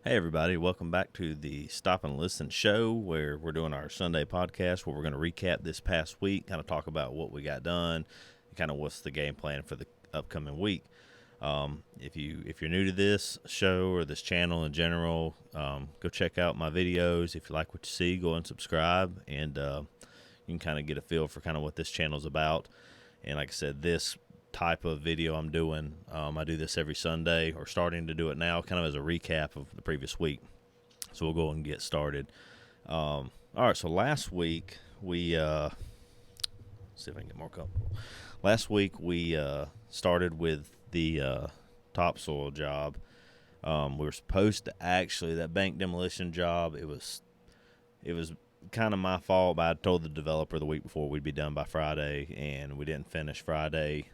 Hey, everybody, welcome back to the Stop and Listen show where we're doing our Sunday podcast where we're going to recap this past week, kind of talk about what we got done, and kind of what's the game plan for the upcoming week. If you're new to this show or this channel in general, go check out my videos. If you like what you see, go and subscribe, and you can kind of get a feel for kind of what this channel is about. And like I said, this type of video I'm doing, I do this every Sunday, or starting to do it now, kind of as a recap of the previous week. So we'll go and get started. All right, so last week we see if I can get more comfortable. Last week we started with the topsoil job. We were supposed to actually that bank demolition job. It was kind of my fault, but I told the developer the week before we'd be done by Friday, and we didn't finish Friday.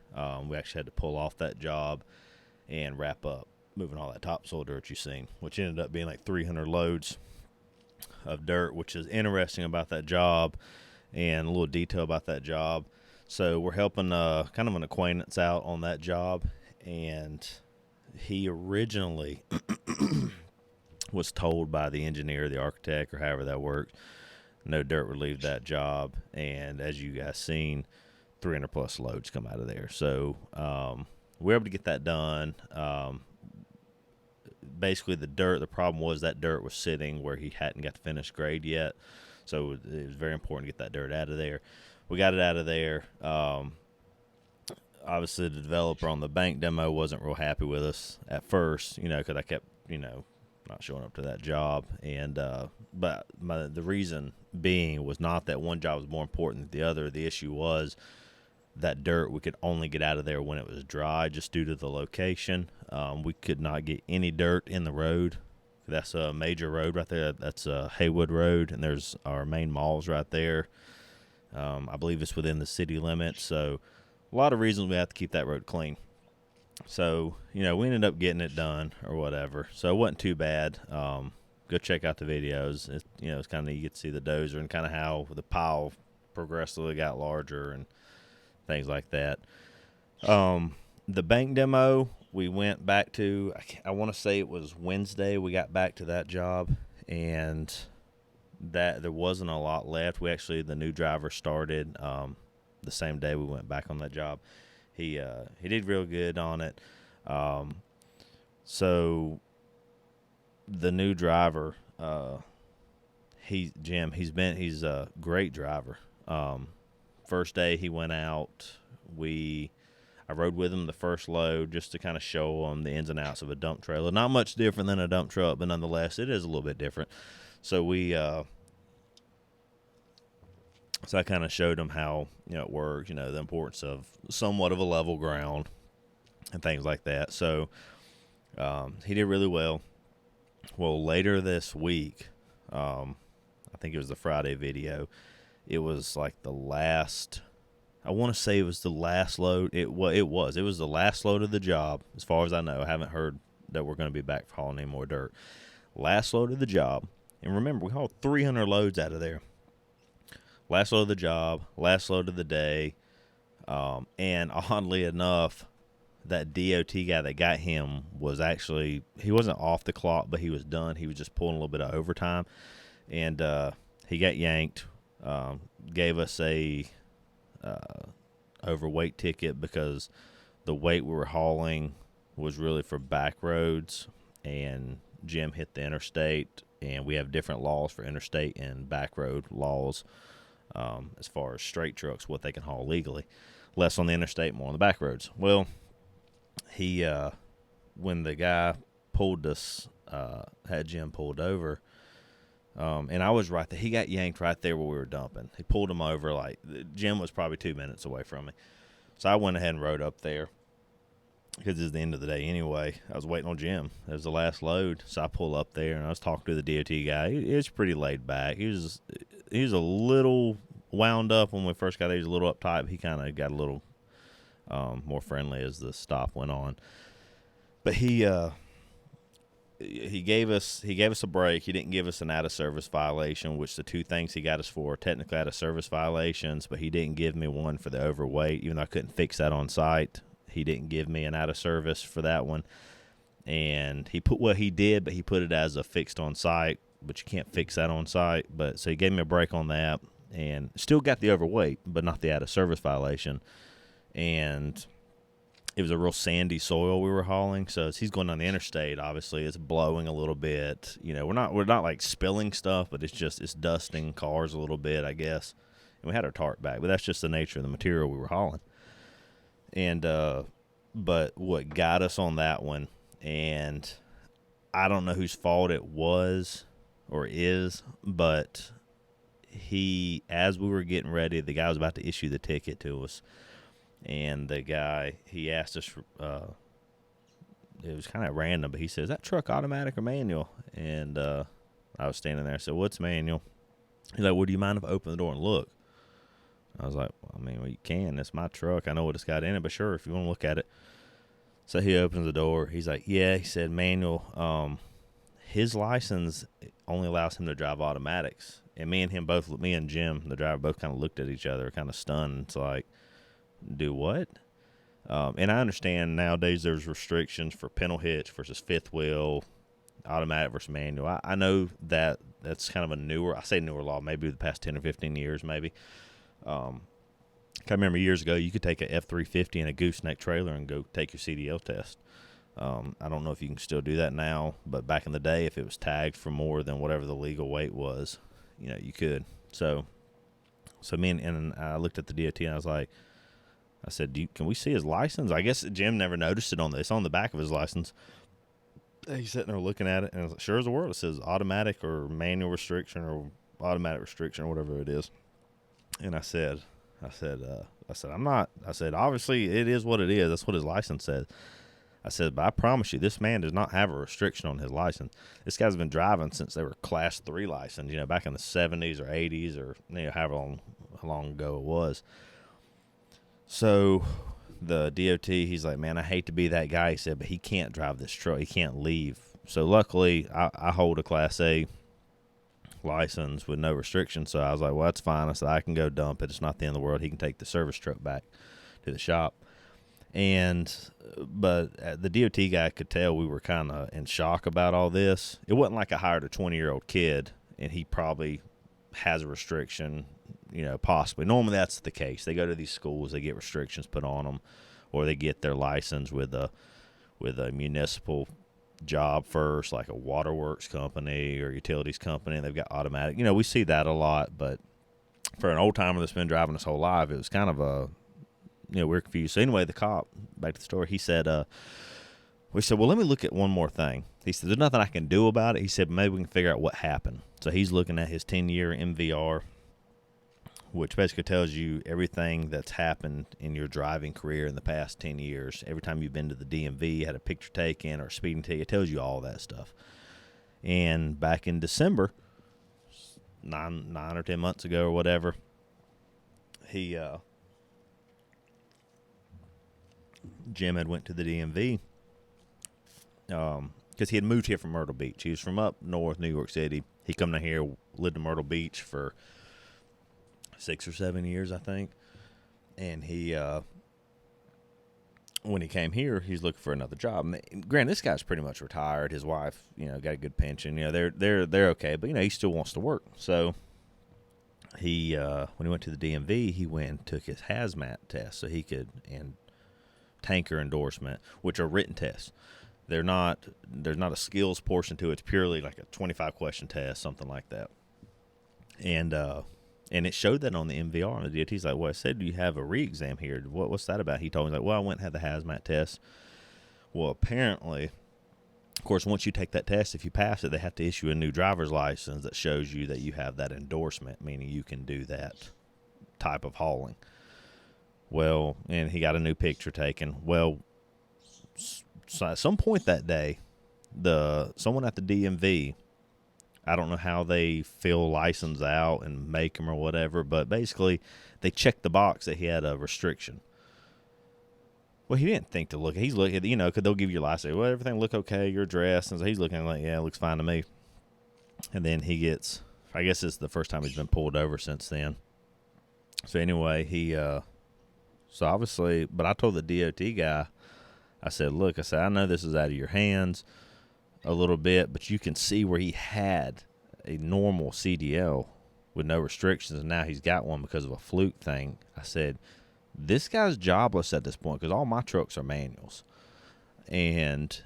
We actually had to pull off that job and wrap up moving all that topsoil dirt you seen, which ended up being like 300 loads of dirt, which is interesting about that job and a little detail about that job. So we're helping kind of an acquaintance out on that job, and he originally was told by the engineer, the architect, or however that worked, no dirt would leave that job. And as you guys seen, 300 plus loads come out of there. So we were able to get that done. Basically, the problem was that dirt was sitting where he hadn't got the finished grade yet. So it was very important to get that dirt out of there. We got it out of there. Obviously, the developer on the bank demo wasn't real happy with us at first, because I kept, not showing up to that job. And but the reason being was not that one job was more important than the other. The issue was that dirt we could only get out of there when it was dry, just due to the location. We could not get any dirt in the road. That's a major road right there. That's Haywood Road, and there's our main malls right there. I believe it's within the city limits, so a lot of reasons we have to keep that road clean. So, we ended up getting it done or whatever. So it wasn't too bad. Go check out the videos. It's kind of, you get to see the dozer and kind of how the pile progressively got larger and things like that. The bank demo, we went back to, I want to say it was Wednesday, we got back to that job, and that there wasn't a lot left. The new driver started the same day we went back on that job. He did real good on it. So the new driver, he's a great driver. First day he went out, I rode with him the first load just to kind of show him the ins and outs of a dump trailer. Not much different than a dump truck, but nonetheless, it is a little bit different. So I kind of showed him how, it works, the importance of somewhat of a level ground and things like that. So he did really well. Well, later this week, I think it was the Friday video, it was like the last, I want to say it was the last load. It was the last load of the job, as far as I know. I haven't heard that we're going to be back for hauling any more dirt. Last load of the job. And remember, we hauled 300 loads out of there. Last load of the job, last load of the day. And oddly enough, that DOT guy that got him was actually, he wasn't off the clock, but he was done. He was just pulling a little bit of overtime. And he got yanked, gave us a overweight ticket because the weight we were hauling was really for back roads, and Jim hit the interstate, and we have different laws for interstate and back road laws. As far as straight trucks, what they can haul legally, less on the interstate, more on the back roads. Well, he when the guy pulled us, had Jim pulled over, and I was right there. He got yanked right there where we were dumping. He pulled him over. Like, Jim was probably 2 minutes away from me, so I went ahead and rode up there because it's the end of the day anyway. I was waiting on Jim. It was the last load, so I pull up there, and I was talking to the DOT guy. He was pretty laid back. He was a little wound up when we first got there. He was a little uptight, but he kind of got a little more friendly as the stop went on. But he gave us a break. He didn't give us an out of service violation, which the two things he got us for technically out of service violations, but he didn't give me one for the overweight, even though I couldn't fix that on site. He didn't give me an out of service for that one. and he put what he did, but he put it as a fixed on site, but you can't fix that on site. But so he gave me a break on that, and still got the overweight, but not the out of service violation. And it was a real sandy soil we were hauling. So as he's going down the interstate, obviously it's blowing a little bit. We're not like spilling stuff, but it's dusting cars a little bit, I guess. And we had our tarp back, but that's just the nature of the material we were hauling. And but what got us on that one, and I don't know whose fault it was or is, but as we were getting ready, the guy was about to issue the ticket to us. And the guy, he asked us, it was kind of random, but he said, "Is that truck automatic or manual?" And I was standing there. I said, "What's manual?" He's like, "Well, do you mind if I open the door and look?" I was like, well, you can. It's my truck. I know what it's got in it, but sure, if you want to look at it. So he opens the door. He's like, "Yeah," he said, "manual." His license only allows him to drive automatics. And me and Jim, the driver, both kind of looked at each other, kind of stunned. It's like, do what? And I understand nowadays there's restrictions for pintle hitch versus fifth wheel, automatic versus manual. I know that's kind of a newer law, maybe the past 10 or 15 years, maybe. I remember years ago you could take a F-350 and a gooseneck trailer and go take your CDL test. I don't know if you can still do that now, but back in the day, if it was tagged for more than whatever the legal weight was, you could. So me and I looked at the DOT and I said, can we see his license? I guess Jim never noticed it it's on the back of his license. He's sitting there looking at it, and I was like, sure as the world, it says automatic or manual restriction or automatic restriction or whatever it is. And I said, I'm not. I said, obviously it is what it is. That's what his license says. I said, but I promise you, this man does not have a restriction on his license. This guy's been driving since they were Class 3 license, back in the 70s or 80s or however long ago it was. So the DOT, he's like, "Man, I hate to be that guy," he said, "but he can't drive this truck. He can't leave." So luckily, I hold a Class A license with no restrictions. So I was like, well, that's fine. I said, I can go dump it. It's not the end of the world. He can take the service truck back to the shop. But the DOT guy could tell we were kind of in shock about all this. It wasn't like I hired a 20-year-old kid and he probably has a restriction, possibly. Normally that's the case. They go to these schools, they get restrictions put on them, or they get their license with a municipal job first, like a waterworks company or utilities company, and they've got automatic. We see that a lot, but for an old timer that's been driving his whole life, it was kind of we're confused. So anyway, the cop, back to the story, he said, we said, well, let me look at one more thing. He said, there's nothing I can do about it. He said, maybe we can figure out what happened. So he's looking at his 10-year MVR, which basically tells you everything that's happened in your driving career in the past 10 years. Every time you've been to the DMV, had a picture taken or a speeding ticket, it tells you all that stuff. And back in December, 9 or 10 months ago or whatever, Jim had went to the DMV because he had moved here from Myrtle Beach. He was from up north, New York City. He come down here, lived in Myrtle Beach for 6 or 7 years, I think. And he, when he came here, he's looking for another job. And granted, this guy's pretty much retired. His wife, got a good pension. They're okay, but he still wants to work. So he, when he went to the DMV, he went and took his hazmat test so he could, and tanker endorsement, which are written tests. There's not a skills portion to it. It's purely like a 25 question test, something like that. And it showed that on the MVR, and the DOT's like, well, I said, do you have a re-exam here? What's that about? He told me, well, I went and had the hazmat test. Well, apparently, of course, once you take that test, if you pass it, they have to issue a new driver's license that shows you that you have that endorsement, meaning you can do that type of hauling. Well, and he got a new picture taken. Well, so at some point that day, someone at the DMV, I don't know how they fill license out and make them or whatever, but basically they checked the box that he had a restriction. Well, he didn't think to look. He's looking, because they'll give you your license. Well, everything look okay. You're dressed. And so he's looking like, yeah, it looks fine to me. And then he gets, I guess it's the first time he's been pulled over since then. So anyway, so obviously, but I told the DOT guy, I said, look, I said, I know this is out of your hands a little bit, but you can see where he had a normal CDL with no restrictions, and now he's got one because of a fluke thing. I said, this guy's jobless at this point because all my trucks are manuals. And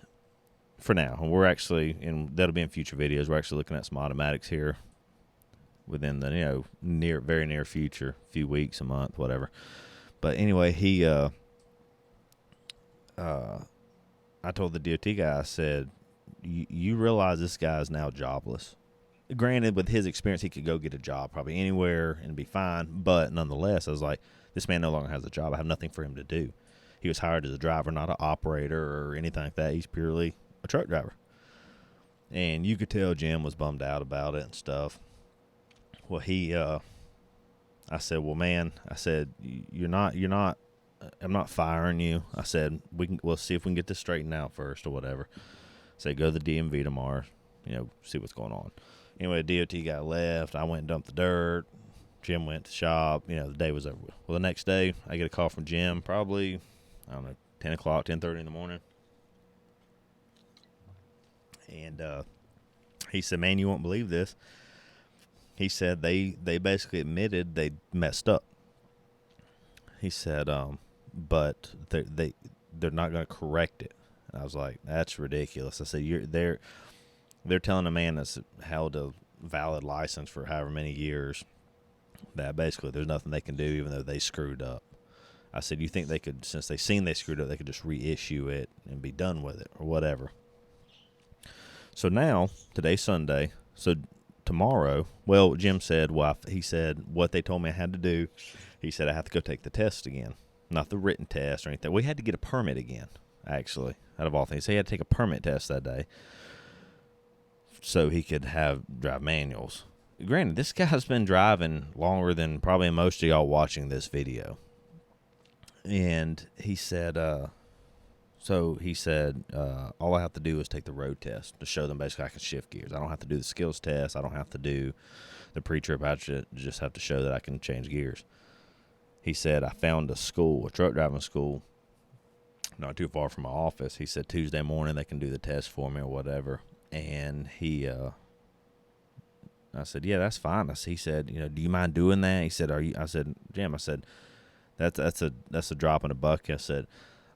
for now, and we're actually, and that'll be in future videos, we're actually looking at some automatics here within the, very near future, few weeks, a month, whatever. But anyway, I told the DOT guy, I said, you realize this guy is now jobless. Granted, with his experience, he could go get a job probably anywhere and be fine. But nonetheless, I was like, this man no longer has a job. I have nothing for him to do. He was hired as a driver, not an operator or anything like that. He's purely a truck driver. And you could tell Jim was bummed out about it and stuff. Well, I said, well, man, I said, you're not, I'm not firing you. I said, we'll see if we can get this straightened out first or whatever. Say, go to the DMV tomorrow, see what's going on. Anyway, the DOT guy left. I went and dumped the dirt. Jim went to shop. The day was over with. Well, the next day, I get a call from Jim, probably, 10 o'clock, 10:30 in the morning. And he said, man, you won't believe this. He said they basically admitted they messed up. He said, but they're not going to correct it. And I was like, that's ridiculous. I said, they're telling a man that's held a valid license for however many years that basically there's nothing they can do even though they screwed up. I said, you think they could, since they seen they screwed up, they could just reissue it and be done with it or whatever. So now, today's Sunday, so tomorrow, well, Jim said, he said what they told me I had to do. He said I have to go take the test again, not the written test or anything. We had to get a permit again, actually, out of all things. So he had to take a permit test that day so he could drive manuals. Granted, this guy's been driving longer than probably most of y'all watching this video. And he said, all I have to do is take the road test to show them basically I can shift gears. I don't have to do the skills test. I don't have to do the pre-trip. I just have to show that I can change gears. He said, I found a truck driving school, not too far from my office. He said Tuesday morning they can do the test for me or whatever. And I said, yeah, that's fine. He said, do you mind doing that? He said, I said, Jim, I said, that's a drop in the bucket. I said,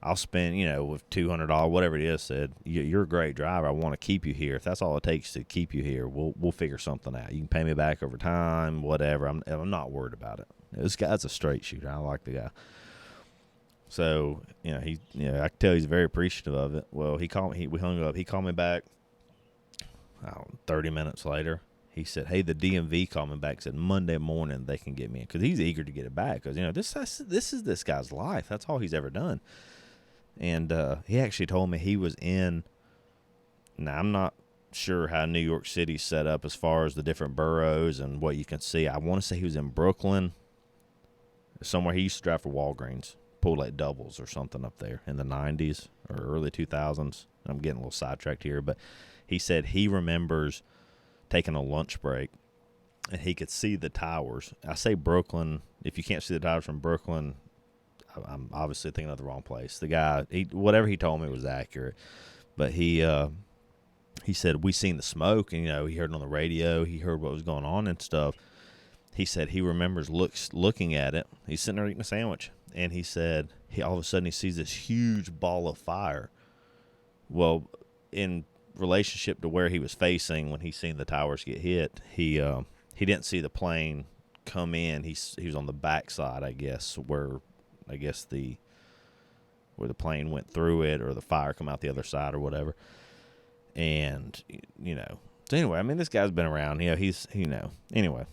I'll spend, with $200, whatever it is. Said, you're a great driver. I want to keep you here. If that's all it takes to keep you here, we'll figure something out. You can pay me back over time, whatever. I'm not worried about it. This guy's a straight shooter. I like the guy. So, I can tell he's very appreciative of it. Well, he called me. We hung up. He called me back 30 minutes later. He said, hey, the DMV called me back, said Monday morning they can get me in. Because he's eager to get it back. Because, this is this guy's life. That's all he's ever done. And he actually told me he was in, now I'm not sure how New York City's set up as far as the different boroughs and what you can see. I want to say he was in Brooklyn, somewhere. He used to drive for Walgreens, pulled like doubles or something up there in the 90s or early 2000s. I'm getting a little sidetracked here, but he said he remembers taking a lunch break and he could see the towers. I say Brooklyn. If you can't see the towers from Brooklyn, I'm obviously thinking of the wrong place. The guy, whatever he told me was accurate, but he said we seen the smoke, and he heard it on the radio. He heard what was going on and stuff. He said he remembers looking at it. He's sitting there eating a sandwich, and he said all of a sudden he sees this huge ball of fire. Well, in relationship to where he was facing when he seen the towers get hit, he didn't see the plane come in. He was on the backside, I guess, where the plane went through it or the fire come out the other side or whatever. And, so anyway, I mean, this guy's been around, anyway,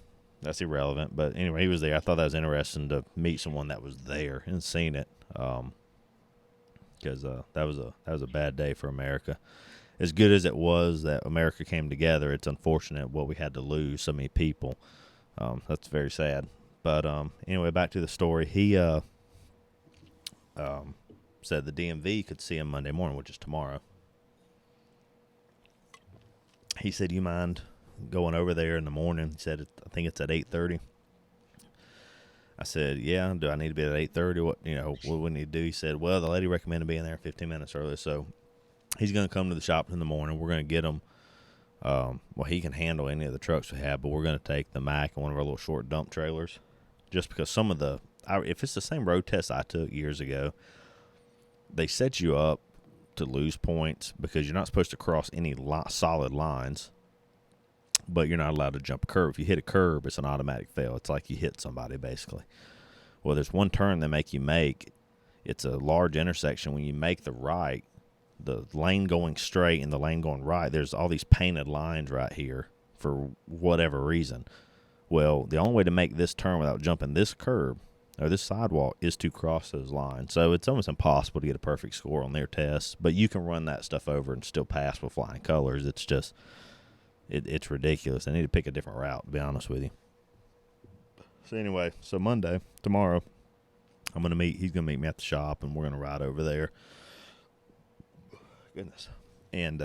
that's irrelevant. But anyway, he was there. I thought that was interesting to meet someone that was there and seen it. Because that was a bad day for America. As good as it was that America came together, it's unfortunate what we had to lose so many people. That's very sad. But anyway, back to the story. He said the DMV could see him Monday morning, which is tomorrow. He said, you mind going over there in the morning? He said, I think it's at 8:30. I said, yeah, do I need to be at 8:30? What we need to do? He said, well, the lady recommended being there 15 minutes early. So he's going to come to the shop in the morning. We're going to get him. Well, he can handle any of the trucks we have, but we're going to take the Mack and one of our little short dump trailers, just because some of if it's the same road test I took years ago, they set you up to lose points because you're not supposed to cross any solid lines, but you're not allowed to jump a curb. If you hit a curb, it's an automatic fail. It's like you hit somebody, basically. Well, there's one turn they make you make. It's a large intersection. When you make the right, the lane going straight and the lane going right, there's all these painted lines right here for whatever reason. Well, the only way to make this turn without jumping this curb or this sidewalk is to cross those lines. So it's almost impossible to get a perfect score on their tests, but you can run that stuff over and still pass with flying colors. It's just, it's ridiculous. They need to pick a different route, to be honest with you. So anyway, Monday, tomorrow, he's going to meet me at the shop, and we're going to ride over there. Goodness. And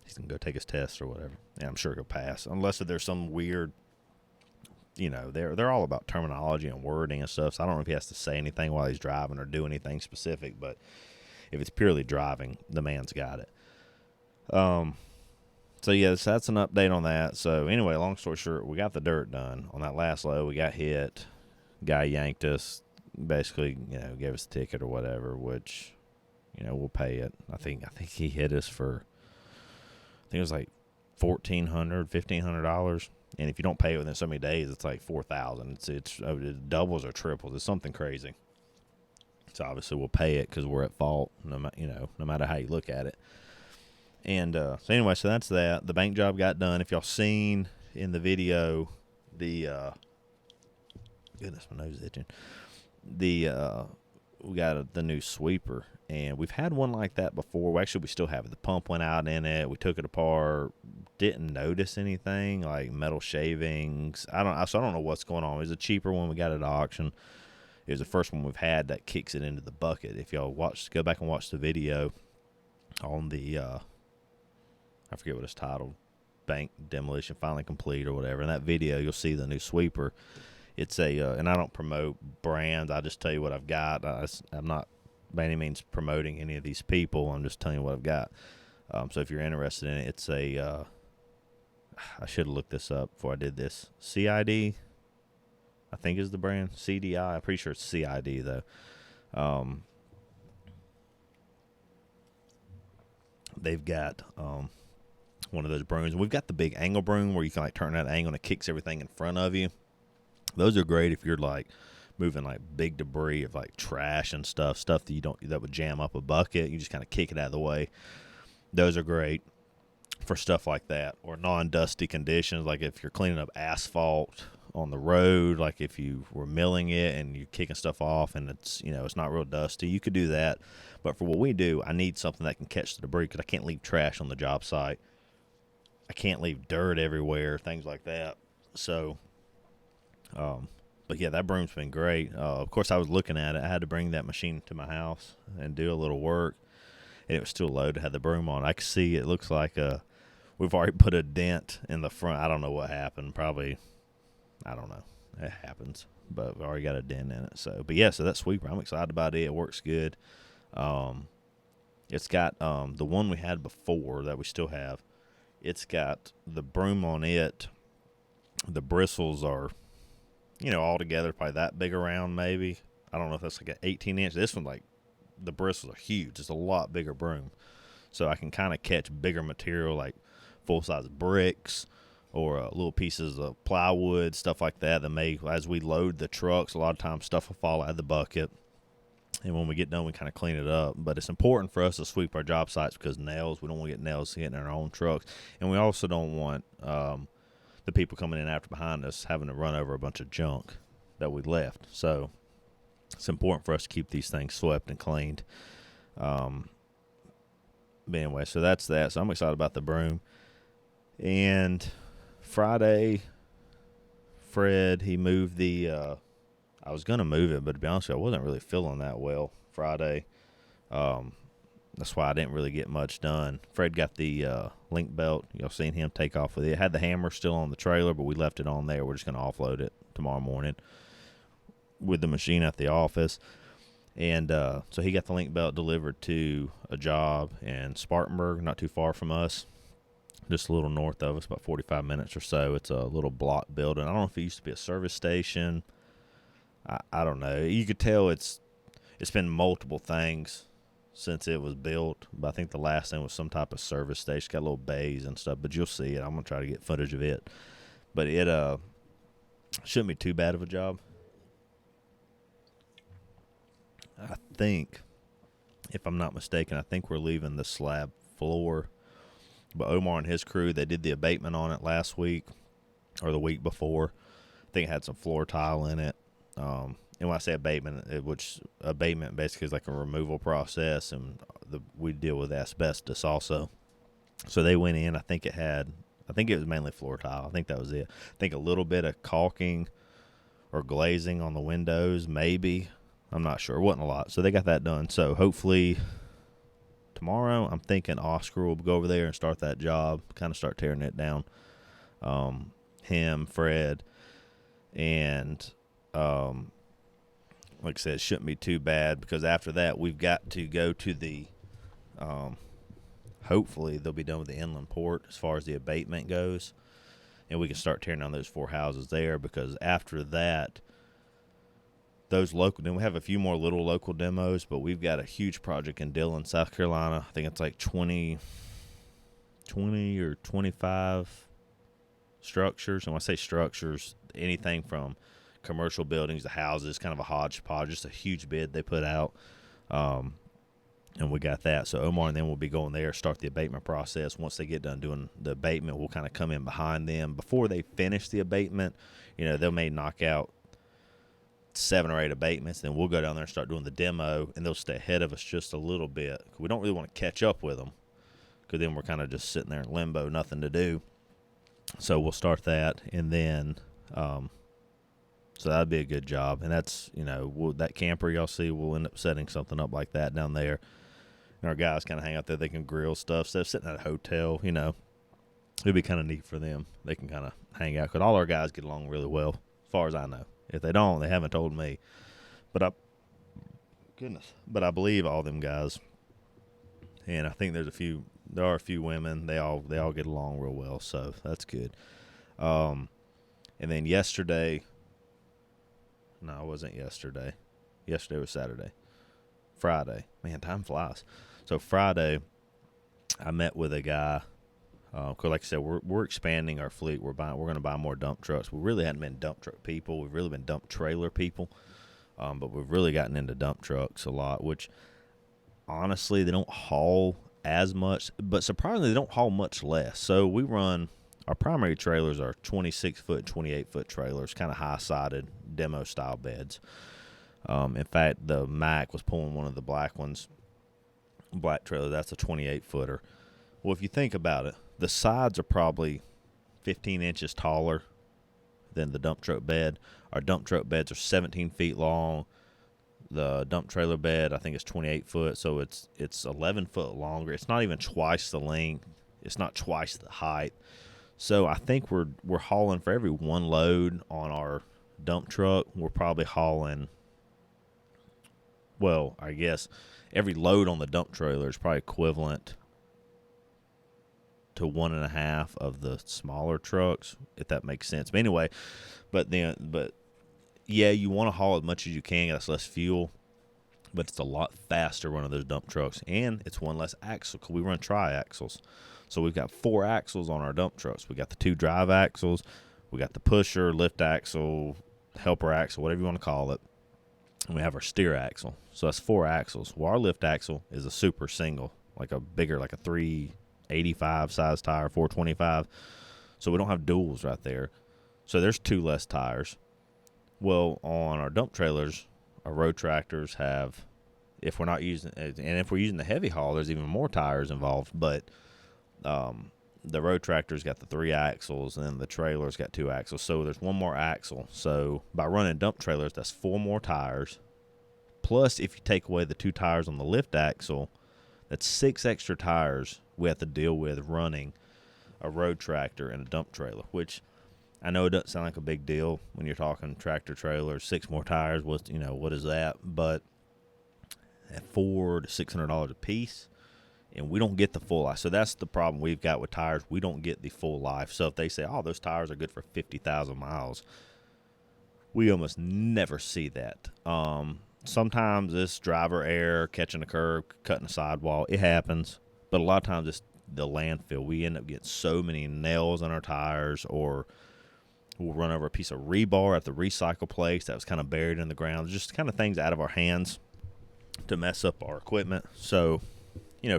he's going to go take his test or whatever. And I'm sure he'll pass, unless there's some weird, they're all about terminology and wording and stuff, so I don't know if he has to say anything while he's driving or do anything specific, but if it's purely driving, the man's got it. So, yes, that's an update on that. So, anyway, long story short, we got the dirt done. On that last load, we got hit. Guy yanked us, basically, gave us a ticket or whatever, which, we'll pay it. I think he hit us for, it was like $1,400, $1,500. And if you don't pay it within so many days, it's like $4,000. It doubles or triples. It's something crazy. So obviously we'll pay it because we're at fault, no matter how you look at it. And so anyway, so that's that. The bank job got done. If y'all seen in the video, goodness, my nose is itching. We got the new sweeper, and we've had one like that before. We still have it. The pump went out in it. We took it apart. Didn't notice anything like metal shavings. I don't know what's going on. It was a cheaper one we got at auction. It was the first one we've had that kicks it into the bucket. If y'all go back and watch the video on the I forget what it's titled, Bank Demolition Finally Complete or whatever. In that video, you'll see the new sweeper. It's and I don't promote brands. I just tell you what I've got. I'm not by any means promoting any of these people. I'm just telling you what I've got. So if you're interested in it, it's I should have looked this up before I did this. CID, I think is the brand. CDI, I'm pretty sure it's CID though. They've got one of those brooms. We've got the big angle broom where you can like turn that angle and it kicks everything in front of you. Those are great if you're like moving like big debris of like trash and stuff that would jam up a bucket. You just kind of kick it out of the way. Those are great for stuff like that, or non-dusty conditions, like if you're cleaning up asphalt on the road, like if you were milling it and you're kicking stuff off and it's it's not real dusty, you could do that. But for what we do, I need something that can catch the debris because I can't leave trash on the job site. I can't leave dirt everywhere, things like that. So but yeah, that broom's been great. Of course, I was looking at it. I had to bring that machine to my house and do a little work, and it was still low to have the broom on. I could see it looks like we've already put a dent in the front. I don't know what happened. Probably, I don't know. It happens, but we've already got a dent in it. So that sweeper, I'm excited about it. It works good. It's got the one we had before that we still have. It's got the broom on it. The bristles are, all together probably that big around maybe. I don't know if that's like an 18-inch. This one, like, the bristles are huge. It's a lot bigger broom. So I can kind of catch bigger material like full-size bricks or little pieces of plywood, stuff like that as we load the trucks, a lot of times stuff will fall out of the bucket. And when we get done, we kind of clean it up. But it's important for us to sweep our job sites because we don't want to get nails hitting our own trucks. And we also don't want the people coming in after behind us having to run over a bunch of junk that we left. So it's important for us to keep these things swept and cleaned. But anyway, so that's that. So I'm excited about the broom. And Friday, Fred, he moved I was going to move it, but to be honest with you, I wasn't really feeling that well Friday. That's why I didn't really get much done. Fred got the link belt. Y'all seen him take off with it. It had the hammer still on the trailer, but we left it on there. We're just going to offload it tomorrow morning. with the machine at the office. And so he got the link belt delivered to a job in Spartanburg, not too far from us, just a little north of us, about 45 minutes or so. It's a little block building. I don't know if it used to be a service station. I don't know. You could tell it's been multiple things since it was built, but I think the last thing was some type of service station. It's got little bays and stuff, but you'll see it. I'm going to try to get footage of it. But it shouldn't be too bad of a job. I think, if I'm not mistaken, I think we're leaving the slab floor. But Omar and his crew, they did the abatement on it last week or the week before. I think it had some floor tile in it. And when I say abatement, which abatement basically is like a removal process, and we deal with asbestos also. So they went in. I think it was mainly floor tile. I think that was it. I think a little bit of caulking or glazing on the windows, maybe. I'm not sure. It wasn't a lot. So they got that done. So hopefully tomorrow, I'm thinking Oscar will go over there and start that job, kind of start tearing it down. Him, Fred, and like I said, it shouldn't be too bad, because after that, we've got to go to the hopefully they'll be done with the inland port as far as the abatement goes, and we can start tearing down those 4 houses there, because after that, then we have a few more little local demos, but we've got a huge project in Dillon, South Carolina. I think it's like 20 or 25 structures. And when I say structures, anything from commercial buildings to houses, kind of a hodgepodge, just a huge bid they put out. And we got that. So Omar and them will be going there, start the abatement process. Once they get done doing the abatement, we'll kind of come in behind them. Before they finish the abatement, they may knock out 7 or 8 abatements, then we'll go down there and start doing the demo, and they'll stay ahead of us just a little bit. We don't really want to catch up with them, because then we're kind of just sitting there in limbo, nothing to do. So we'll start that, and then so that'd be a good job. And that's, that camper y'all see, we'll end up setting something up like that down there. And our guys kind of hang out there. They can grill stuff. So sitting at a hotel, it'd be kind of neat for them. They can kind of hang out, because all our guys get along really well, as far as I know. If they don't, they haven't told me. But I believe all them guys. And I think there are a few women. They all get along real well, so that's good. And then yesterday, no, it wasn't yesterday. Yesterday was Saturday. Friday. Man, time flies. So Friday, I met with a guy. Because like I said, we're expanding our fleet. We're going to buy more dump trucks. We really hadn't been dump truck people. We've really been dump trailer people. But we've really gotten into dump trucks a lot, which honestly, they don't haul as much, but surprisingly, they don't haul much less. So we run, our primary trailers are 26-foot, 28-foot trailers, kind of high-sided demo-style beds. In fact, the Mac was pulling one of the black trailer. That's a 28-footer. Well, if you think about it, the sides are probably 15 inches taller than the dump truck bed. Our dump truck beds are 17 feet long. The dump trailer bed, I think, is 28 foot, so it's 11 foot longer. It's not even twice the length. It's not twice the height. So I think we're hauling, for every one load on our dump truck, we're probably hauling, well, I guess every load on the dump trailer is probably equivalent to 1.5 of the smaller trucks, if that makes sense. But anyway, but yeah, you want to haul as much as you can. That's less fuel, but it's a lot faster running those dump trucks, and it's one less axle, because we run tri-axles. So we've got 4 axles on our dump trucks. We got the 2 drive axles, we got the pusher, lift axle, helper axle, whatever you want to call it, and we have our steer axle. So that's 4 axles. Well, our lift axle is a super single, like a 385 size tire, 425. So we don't have duals right there. So there's 2 less tires. Well, on our dump trailers, our road tractors have, if we're using the heavy haul, there's even more tires involved. But the road tractor's got the 3 axles, and then the trailer's got 2 axles. So there's 1 more axle. So by running dump trailers, that's 4 more tires. Plus, if you take away the 2 tires on the lift axle, that's 6 extra tires we have to deal with running a road tractor and a dump trailer, which I know it doesn't sound like a big deal when you're talking tractor trailer, 6 more tires. What is that? But at $400 to $600 a piece, and we don't get the full life. So that's the problem we've got with tires. We don't get the full life. So if they say, "Oh, those tires are good for 50,000 miles," we almost never see that. Sometimes it's driver error, catching a curb, cutting a sidewall. It happens, but a lot of times it's the landfill. We end up getting so many nails on our tires, or we'll run over a piece of rebar at the recycle place that was kind of buried in the ground. Just kind of things out of our hands to mess up our equipment. So,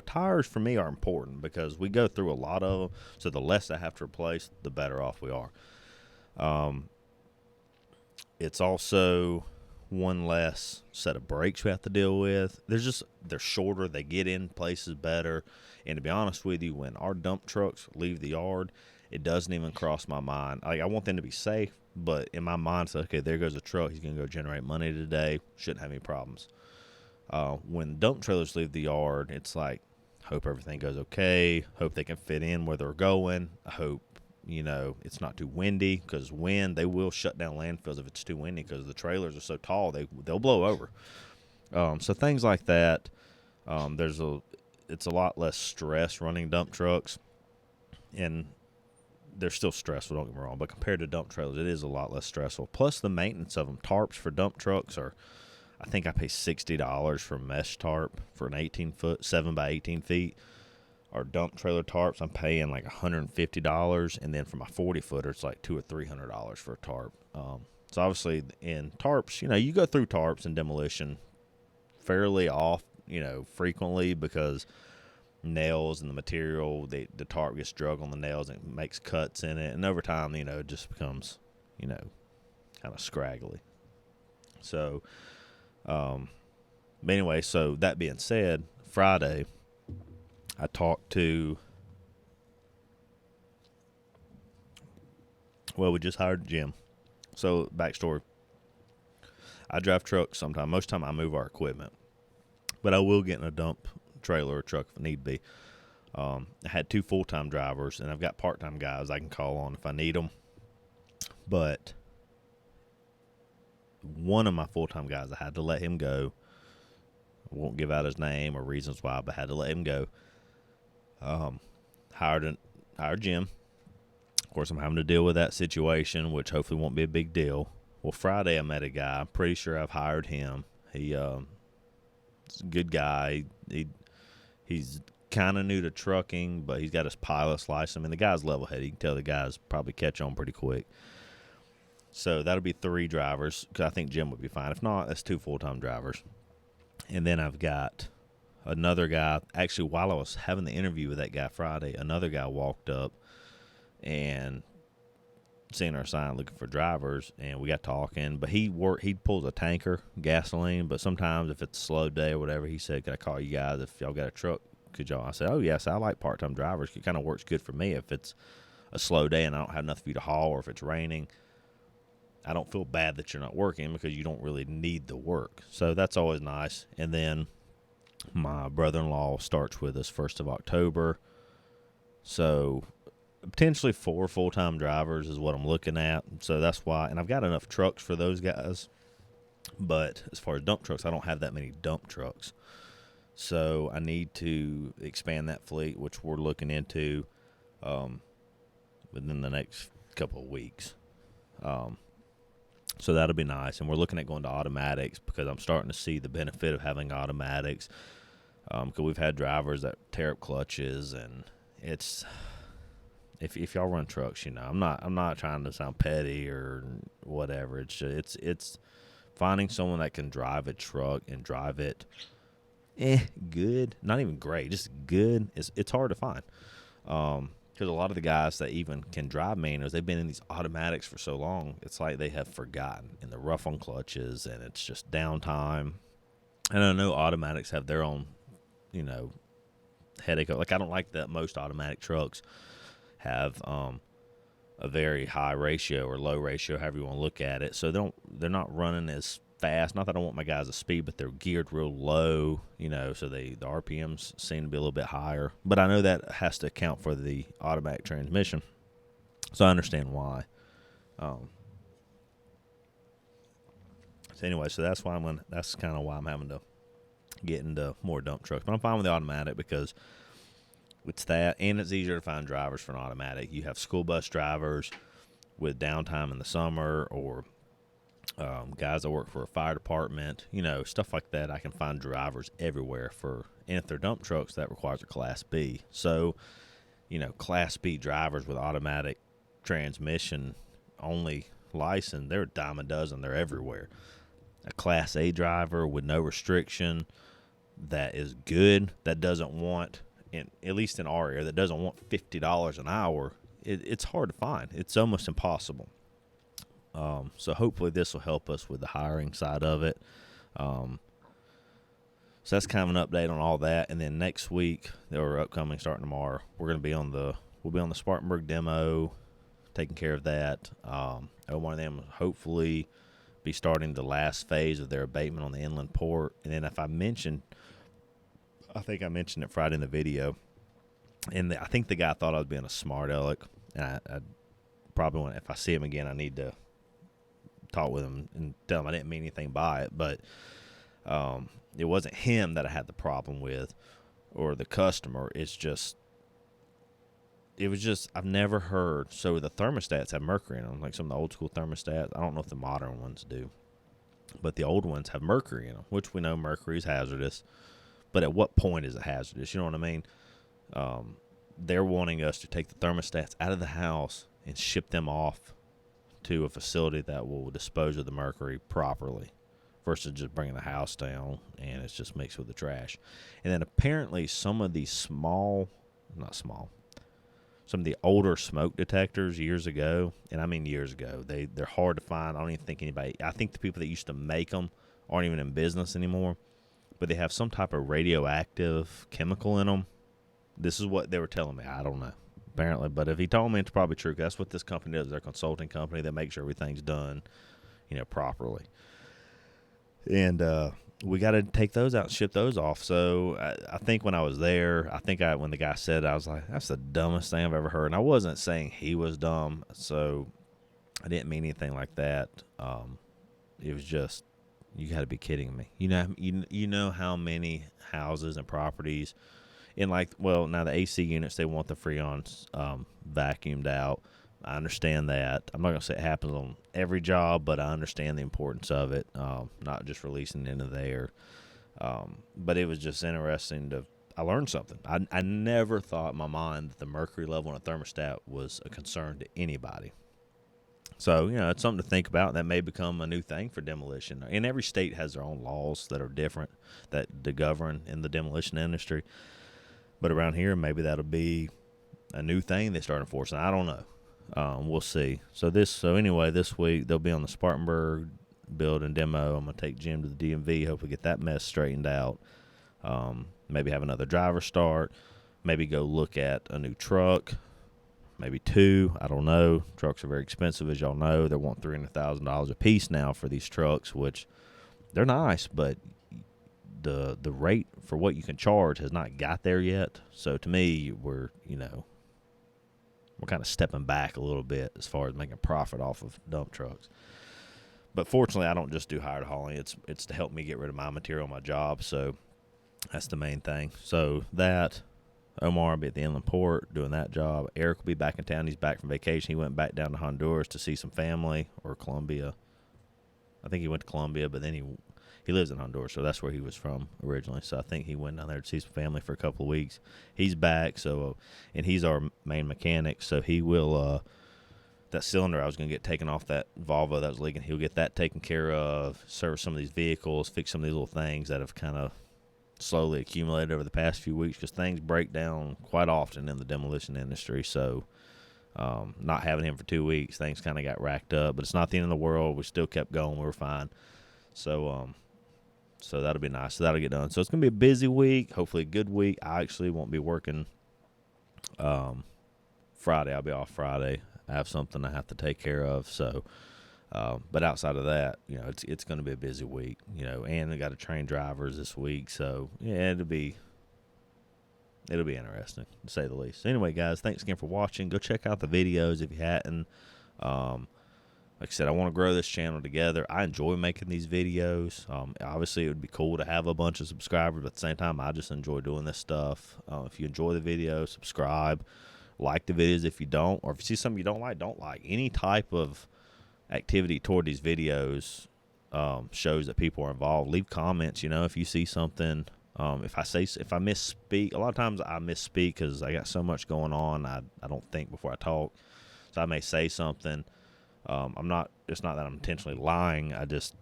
tires for me are important because we go through a lot of them. So the less I have to replace, the better off we are. It's also one less set of brakes we have to deal with. They're shorter. They get in places better. And to be honest with you, when our dump trucks leave the yard, it doesn't even cross my mind. I want them to be safe, but in my mind, it's like, okay, there goes a truck. He's going to go generate money today. Shouldn't have any problems. When dump trailers leave the yard, it's like, hope everything goes okay. Hope they can fit in where they're going. I hope, it's not too windy, because they will shut down landfills if it's too windy, because the trailers are so tall, they'll blow over. So things like that. It's a lot less stress running dump trucks, and they're still stressful, don't get me wrong, but compared to dump trailers, it is a lot less stressful. Plus the maintenance of them. Tarps for dump trucks I think I pay $60 for a mesh tarp for an 18-foot, 7 by 18 feet. Our dump trailer tarps, I'm paying like $150, and then for my 40-footer, it's like $200 or $300 for a tarp. So obviously, in tarps, you go through tarps and demolition fairly frequently, because nails and the material, the tarp gets drug on the nails and it makes cuts in it, and over time, it just becomes, kind of scraggly. So, but anyway, so that being said, Friday, I talked to, we just hired Jim. So, backstory. I drive trucks sometimes. Most of the time I move our equipment. But I will get in a dump trailer or truck if need be. I had 2 full-time drivers, and I've got part-time guys I can call on if I need them. But one of my full-time guys, I had to let him go. I won't give out his name or reasons why, but I had to let him go. Hired Jim. Of course, I'm having to deal with that situation, which hopefully won't be a big deal. Well, Friday I met a guy. I'm pretty sure I've hired him. He's a good guy. He's kind of new to trucking, but he's got his pilot's license. I mean, the guy's level-headed. You can tell the guys probably catch on pretty quick. So that'll be 3 drivers, because I think Jim would be fine. If not, that's 2 full-time drivers. And then I've got another guy. Actually, while I was having the interview with that guy Friday, another guy walked up and seen our sign looking for drivers, and we got talking. But he pulls a tanker, gasoline, but sometimes if it's a slow day or whatever, he said, "Can I call you guys if y'all got a truck? Could y'all?" I said, "Oh, yes, I like part-time drivers. It kind of works good for me if it's a slow day and I don't have nothing for you to haul, or if it's raining. I don't feel bad that you're not working because you don't really need the work." So that's always nice. And then my brother-in-law starts with us 1st of October. So potentially 4 full-time drivers is what I'm looking at. So that's why. And I've got enough trucks for those guys. But as far as dump trucks, I don't have that many dump trucks. So I need to expand that fleet, which we're looking into within the next couple of weeks. So that'll be nice. And we're looking at going to automatics, because I'm starting to see the benefit of having automatics. Because we've had drivers that tear up clutches, and it's, if y'all run trucks, I'm not trying to sound petty or whatever. It's finding someone that can drive a truck and drive it good, not even great, just good. It's hard to find. Because a lot of the guys that even can drive manuals, they've been in these automatics for so long, it's like they have forgotten, and they're rough on clutches, and it's just downtime. And I know automatics have their own, headache. Like, I don't like that most automatic trucks have a very high ratio or low ratio, however you want to look at it. So they're not running as fast. Not that I want my guys to speed, but they're geared real low, so the RPMs seem to be a little bit higher. But I know that has to account for the automatic transmission, so I understand why. Um, so anyway, that's why that's kind of why I'm having to get into more dump trucks. But I'm fine with the automatic because it's that, and it's easier to find drivers for an automatic. You have school bus drivers with downtime in the summer, or guys that work for a fire department, stuff like that. I can find drivers everywhere for, and if they're dump trucks, that requires a Class B. So, Class B drivers with automatic transmission only license, they're a dime a dozen. They're everywhere. A Class A driver with no restriction that is good, that doesn't want, at least in our area, that doesn't want $50 an hour, it's hard to find. It's almost impossible. So hopefully this will help us with the hiring side of it. So that's kind of an update on all that. And then next week, or upcoming, starting tomorrow, we'll be on the Spartanburg demo, taking care of that. One of them will hopefully be starting the last phase of their abatement on the inland port. And then I think I mentioned it Friday in the video, and I think the guy thought I was being a smart aleck, and I probably want, if I see him again, I need to talk with him and tell him I didn't mean anything by it. But it wasn't him that I had the problem with, or the customer. It was just I've never heard. So the thermostats have mercury in them, like some of the old school thermostats. I don't know if the modern ones do, but the old ones have mercury in them, which we know mercury is hazardous. But at what point is it hazardous? You know what I mean? They're wanting us to take the thermostats out of the house and ship them off to a facility that will dispose of the mercury properly, versus just bringing the house down and it's just mixed with the trash. And then apparently some of these some of the older smoke detectors years ago, and I mean years ago, they're hard to find. I don't even think I think the people that used to make them aren't even in business anymore, but they have some type of radioactive chemical in them. This is what they were telling me. I don't know, apparently, but if he told me, it's probably true. That's what this company does. They're a consulting company that makes sure everything's done, properly. And we got to take those out and ship those off. So I think when I was there, when the guy said it, I was like, that's the dumbest thing I've ever heard. And I wasn't saying he was dumb, so I didn't mean anything like that. It was just, you got to be kidding me. You know how many houses and properties in now the AC units, they want the Freons vacuumed out. I understand that. I'm not going to say it happens on every job, but I understand the importance of it, not just releasing into the air. But it was just interesting I learned something. I never thought in my mind that the mercury level in a thermostat was a concern to anybody. So, it's something to think about. That may become a new thing for demolition. And every state has their own laws that are different that govern in the demolition industry. But around here, maybe that'll be a new thing they start enforcing. I don't know. We'll see. So anyway, this week they'll be on the Spartanburg build and demo. I'm going to take Jim to the DMV, hopefully get that mess straightened out. Maybe have another driver start. Maybe go look at a new truck. Maybe two. I don't know. Trucks are very expensive, as y'all know. They want $300,000 a piece now for these trucks, which they're nice, but the rate for what you can charge has not got there yet. So to me, we're kind of stepping back a little bit as far as making profit off of dump trucks. But fortunately, I don't just do hired hauling. It's to help me get rid of my material on my job. So that's the main thing. So that Omar will be at the inland port doing that job. Eric will be back in town. He's back from vacation. He went back down to Honduras to see some family, or Colombia. I think he went to Colombia, but then he lives in Honduras, so that's where he was from originally. So I think he went down there to see some family for a couple of weeks. He's back, and he's our main mechanic, so he will that cylinder I was going to get taken off that Volvo that was leaking, he'll get that taken care of, service some of these vehicles, fix some of these little things that have kind of slowly accumulated over the past few weeks, because things break down quite often in the demolition industry. So not having him for 2 weeks, things kind of got racked up, but it's not the end of the world. We still kept going. We were fine. So that'll be nice. So that'll get done. So it's going to be a busy week, hopefully a good week. I actually won't be working Friday. I'll be off Friday. I have something I have to take care of. So, but outside of that, it's going to be a busy week, and I got to train drivers this week. So, yeah, it'll be interesting, to say the least. So anyway, guys, thanks again for watching. Go check out the videos if you hadn't. like I said, I want to grow this channel together. I enjoy making these videos. Obviously, it would be cool to have a bunch of subscribers, but at the same time, I just enjoy doing this stuff. If you enjoy the video, subscribe, like the videos. If you don't, or if you see something you don't like. Any type of activity toward these videos shows that people are involved. Leave comments. If you see something. If I misspeak, a lot of times I misspeak because I got so much going on. I don't think before I talk, so I may say something. It's not that I'm intentionally lying. I just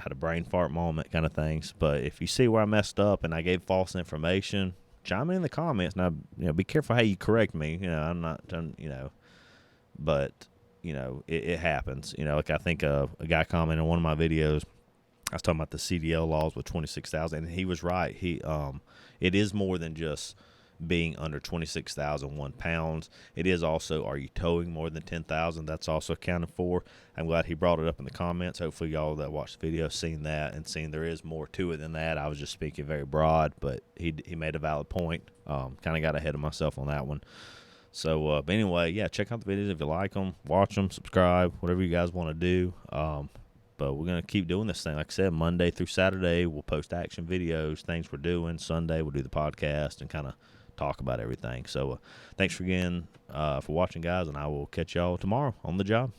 had a brain fart moment kind of things. But if you see where I messed up and I gave false information, chime in the comments. Now, be careful how you correct me. I'm not, but it happens. Like I think a guy commented on one of my videos. I was talking about the CDL laws with 26,000, and he was right. It is more than just being under 26,001 pounds. It is also, are you towing more than 10,000? That's also accounted for. I'm glad he brought it up in the comments. Hopefully y'all that watched the video seen that and seen there is more to it than that. I was just speaking very broad, but he made a valid point. Kind of got ahead of myself on that one. So, but anyway, yeah, check out the videos if you like them. Watch them, subscribe, whatever you guys want to do. But we're going to keep doing this thing. Like I said, Monday through Saturday, we'll post action videos, things we're doing. Sunday, we'll do the podcast and kind of talk about everything. So thanks again for watching, guys, and I will catch y'all tomorrow on the job.